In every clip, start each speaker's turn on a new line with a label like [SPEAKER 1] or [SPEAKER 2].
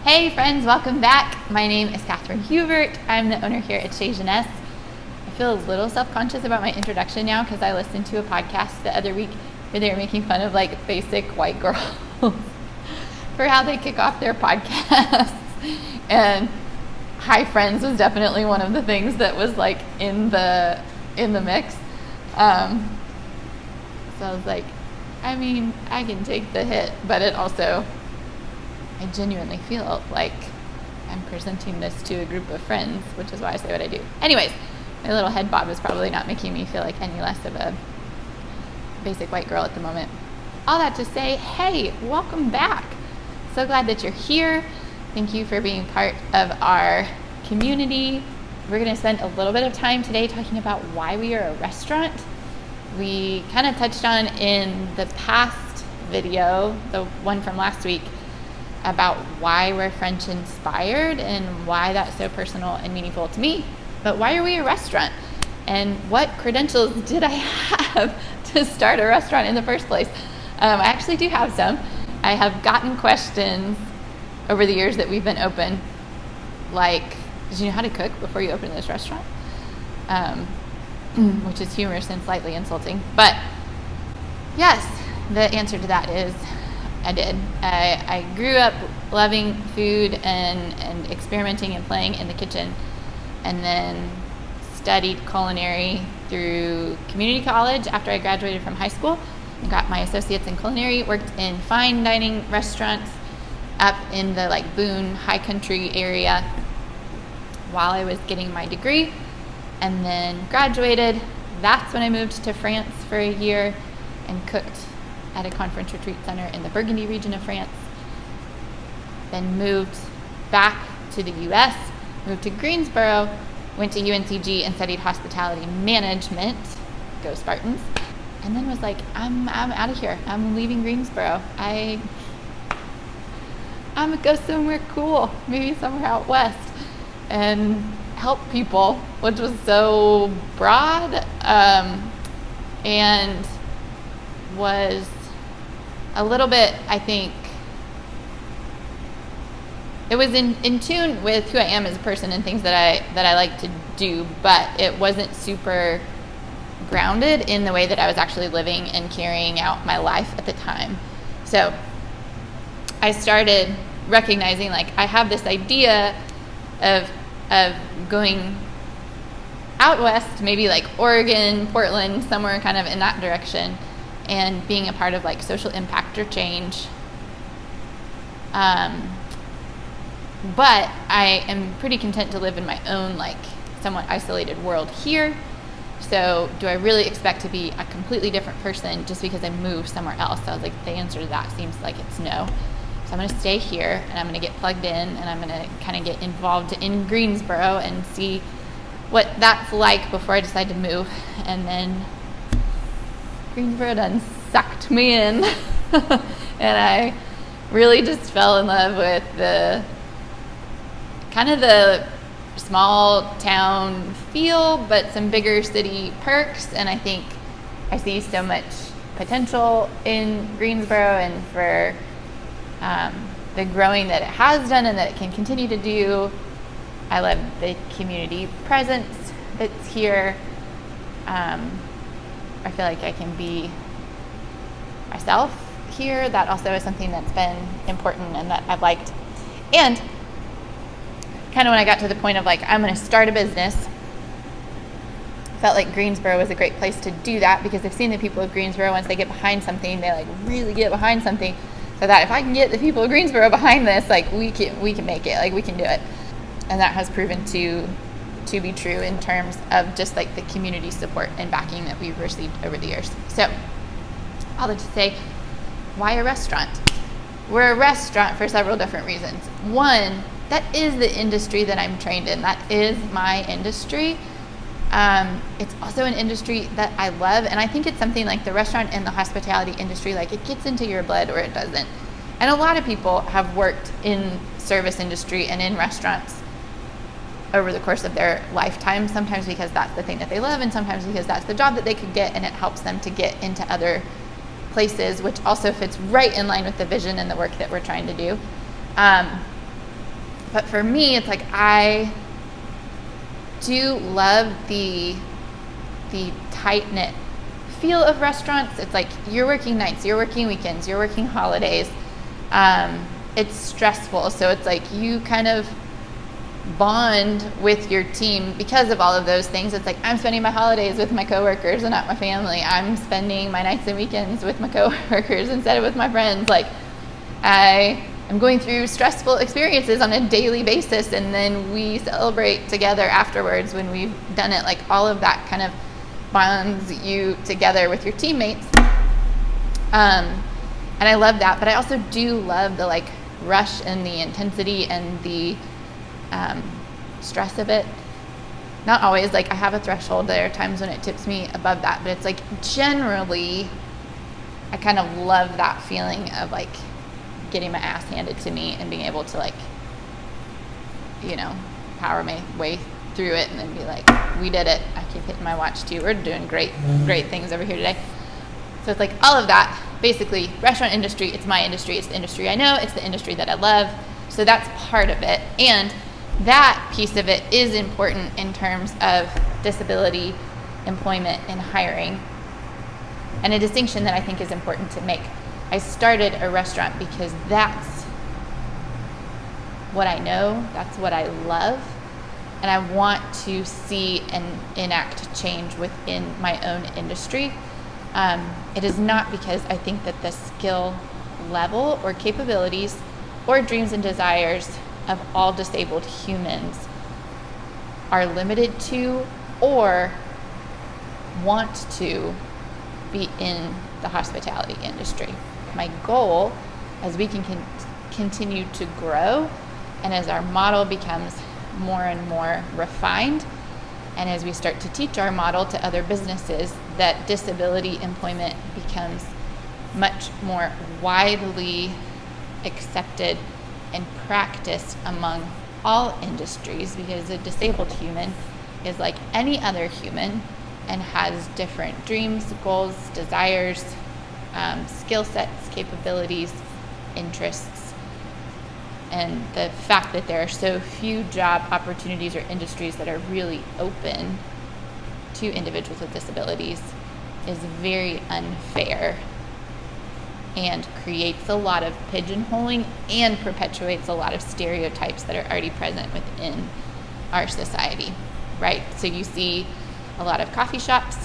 [SPEAKER 1] Hey friends, welcome back. My name is Kathryn Hubert. I'm the owner here at Chez Genèse. I feel a little self-conscious about my introduction now because I listened to a podcast the other week where they were making fun of like basic white girls for how they kick off their podcasts. And hi friends was definitely one of the things that was like in the mix. So I was like, I mean, I can take the hit, but it also, I genuinely feel like I'm presenting this to a group of friends, which is why I say what I do. Anyways, my little head bob is probably not making me feel like any less of a basic white girl at the moment. All that to say, hey, welcome back. So glad that you're here. Thank you for being part of our community. We're going to spend a little bit of time today talking about why we are a restaurant. We kind of touched on in the past video, the one from last week, about why we're French inspired and why that's so personal and meaningful to me. But why are we a restaurant? And what credentials did I have to start a restaurant in the first place? I actually do have some. I have gotten questions over the years that we've been open, like, did you know how to cook before you opened this restaurant? Which is humorous and slightly insulting. But yes, the answer to that is I did. I grew up loving food and experimenting and playing in the kitchen, and then studied culinary through community college after I graduated from high school and got my associates in culinary, worked in fine dining restaurants up in the like Boone high country area while I was getting my degree, and then graduated. That's when I moved to France for a year and cooked at a conference retreat center in the Burgundy region of France. Then moved back to the US, moved to Greensboro, went to UNCG and studied hospitality management, go Spartans, and then was like, I'm out of here. I'm leaving Greensboro. I'm gonna go somewhere cool, maybe somewhere out west, and help people, which was so broad, and was a little bit, I think, it was in tune with who I am as a person and things that I like to do, but it wasn't super grounded in the way that I was actually living and carrying out my life at the time. So I started recognizing, like, I have this idea of going out west, maybe like Oregon, Portland, somewhere kind of in that direction, and being a part of like social impact or change. But I am pretty content to live in my own like somewhat isolated world here. So do I really expect to be a completely different person just because I moved somewhere else? So I was like, the answer to that seems like it's no. So I'm going to stay here and I'm going to get plugged in and I'm going to kind of get involved in Greensboro and see what that's like before I decide to move. And then Greensboro done sucked me in and I really just fell in love with the kind of the small town feel, but some bigger city perks. And I think I see so much potential in Greensboro and for the growing that it has done and that it can continue to do. I love the community presence that's here. I feel like I can be myself here. That also is something that's been important and that I've liked. And kind of when I got to the point of like, I'm going to start a business, felt like Greensboro was a great place to do that because I've seen the people of Greensboro, once they get behind something, they like really get behind something. So that if I can get the people of Greensboro behind this, like we can make it, like we can do it. And that has proven to be true in terms of just like the community support and backing that we've received over the years. So all that to say, why a restaurant? We're a restaurant for several different reasons. One, that is the industry that I'm trained in. That is my industry. It's also an industry that I love, and I think it's something like the restaurant and the hospitality industry, like it gets into your blood or it doesn't. And a lot of people have worked in service industry and in restaurants over the course of their lifetime, sometimes because that's the thing that they love and sometimes because that's the job that they could get and it helps them to get into other places, which also fits right in line with the vision and the work that we're trying to do. But for me, it's like I do love the tight-knit feel of restaurants. It's like you're working nights, you're working weekends, you're working holidays. It's stressful, so it's like you kind of bond with your team because of all of those things. It's like I'm spending my holidays with my coworkers and not my family. I'm spending my nights and weekends with my coworkers instead of with my friends. Like I'm going through stressful experiences on a daily basis, and then we celebrate together afterwards when we've done it. Like all of that kind of bonds you together with your teammates. And I love that, but I also do love the like rush and the intensity and the stress of it. Not always, like I have a threshold. There are times when it tips me above that, but it's like generally I kind of love that feeling of like getting my ass handed to me and being able to like, you know, power my way through it and then be like, we did it. I keep hitting my watch too. We're doing great things over here today. So it's like all of that. Basically, restaurant industry, it's my industry. It's the industry I know. It's the industry that I love. So that's part of it. And that piece of it is important in terms of disability, employment, and hiring. And a distinction that I think is important to make. I started a restaurant because that's what I know. That's what I love. And I want to see and enact change within my own industry. It is not because I think that the skill level or capabilities or dreams and desires of all disabled humans are limited to or want to be in the hospitality industry. My goal, as we can continue to grow and as our model becomes more and more refined, and as we start to teach our model to other businesses, that disability employment becomes much more widely accepted and practiced among all industries, because a disabled human is like any other human and has different dreams, goals, desires, skill sets, capabilities, interests. And the fact that there are so few job opportunities or industries that are really open to individuals with disabilities is very unfair and creates a lot of pigeonholing and perpetuates a lot of stereotypes that are already present within our society, right? So you see a lot of coffee shops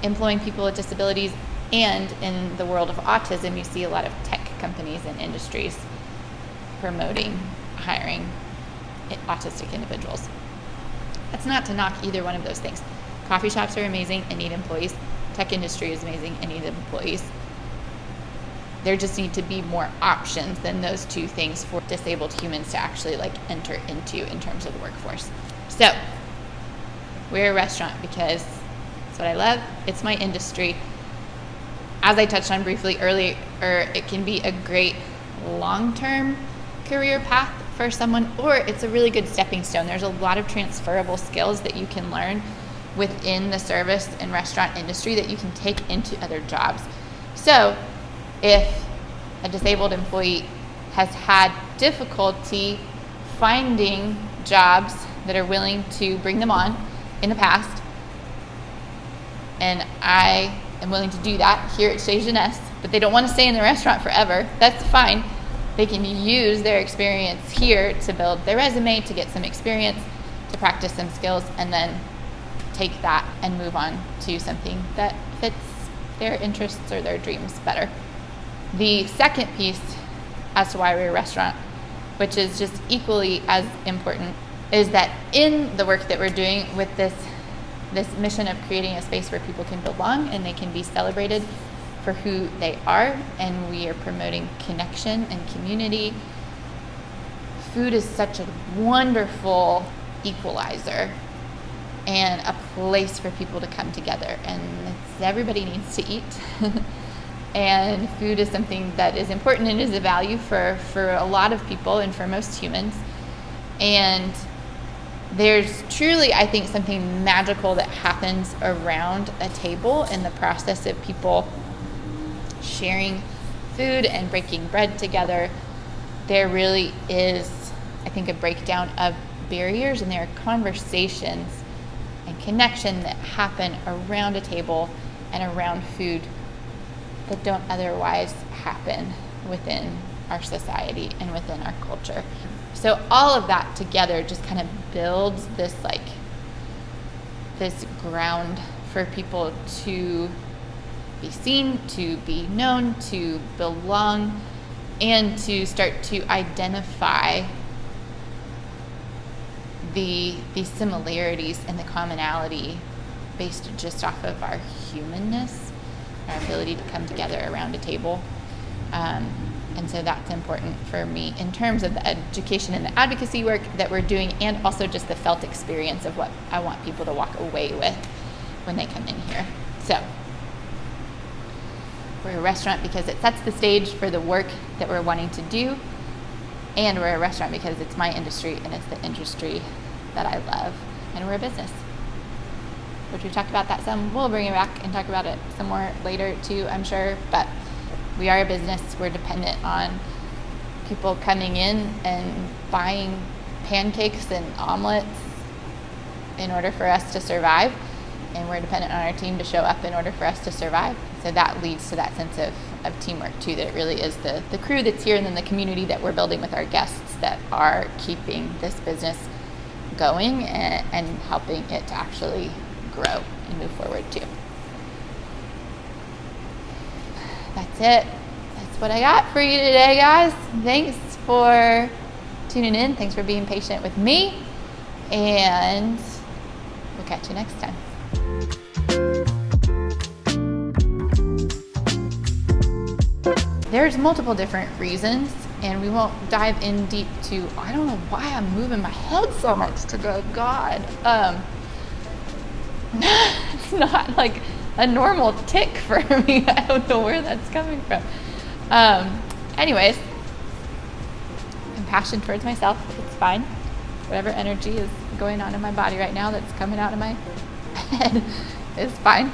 [SPEAKER 1] employing people with disabilities, and in the world of autism, you see a lot of tech companies and industries promoting hiring autistic individuals. That's not to knock either one of those things. Coffee shops are amazing and need employees. Tech industry is amazing and needs employees. There just need to be more options than those two things for disabled humans to actually like enter into in terms of the workforce. So we're a restaurant because it's what I love. It's my industry. As I touched on briefly earlier, it can be a great long-term career path for someone, or it's a really good stepping stone. There's a lot of transferable skills that you can learn within the service and restaurant industry that you can take into other jobs. So if a disabled employee has had difficulty finding jobs that are willing to bring them on in the past, and I am willing to do that here at Chez Genèse, but they don't want to stay in the restaurant forever, that's fine. They can use their experience here to build their resume, to get some experience, to practice some skills, and then take that and move on to something that fits their interests or their dreams better. The second piece as to why we're a restaurant, which is just equally as important, is that in the work that we're doing with this mission of creating a space where people can belong and they can be celebrated for who they are, and we are promoting connection and community. Food is such a wonderful equalizer and a place for people to come together, and everybody needs to eat. And food is something that is important and is a value for a lot of people and for most humans. And there's truly, I think, something magical that happens around a table in the process of people sharing food and breaking bread together. There really is a think, a breakdown of barriers, and there are conversations and connection that happen around a table and around food that don't otherwise happen within our society and within our culture. So all of that together just kind of builds this ground for people to be seen, to be known, to belong, and to start to identify the similarities and the commonality based just off of our humanness, our ability to come together around a table. And so that's important for me in terms of the education and the advocacy work that we're doing, and also just the felt experience of what I want people to walk away with when they come in here. So we're a restaurant because it sets the stage for the work that we're wanting to do, and we're a restaurant because it's my industry and it's the industry that I love, and we're a business. Which we talked about that some. We'll bring it back and talk about it some more later too, I'm sure, but we are a business. We're dependent on people coming in and buying pancakes and omelets in order for us to survive, and we're dependent on our team to show up in order for us to survive. So that leads to that sense of teamwork too, that it really is the crew that's here and then the community that we're building with our guests that are keeping this business going and helping it to actually grow and move forward too. That's it. That's what I got for you today, guys. Thanks for tuning in. Thanks for being patient with me. And we'll catch you next time. There's multiple different reasons, and we won't dive in deep to, I don't know why I'm moving my head so much today, God. It's not like a normal tick for me. I don't know where that's coming from. Anyways, compassion towards myself, it's fine. Whatever energy is going on in my body right now that's coming out of my head is fine.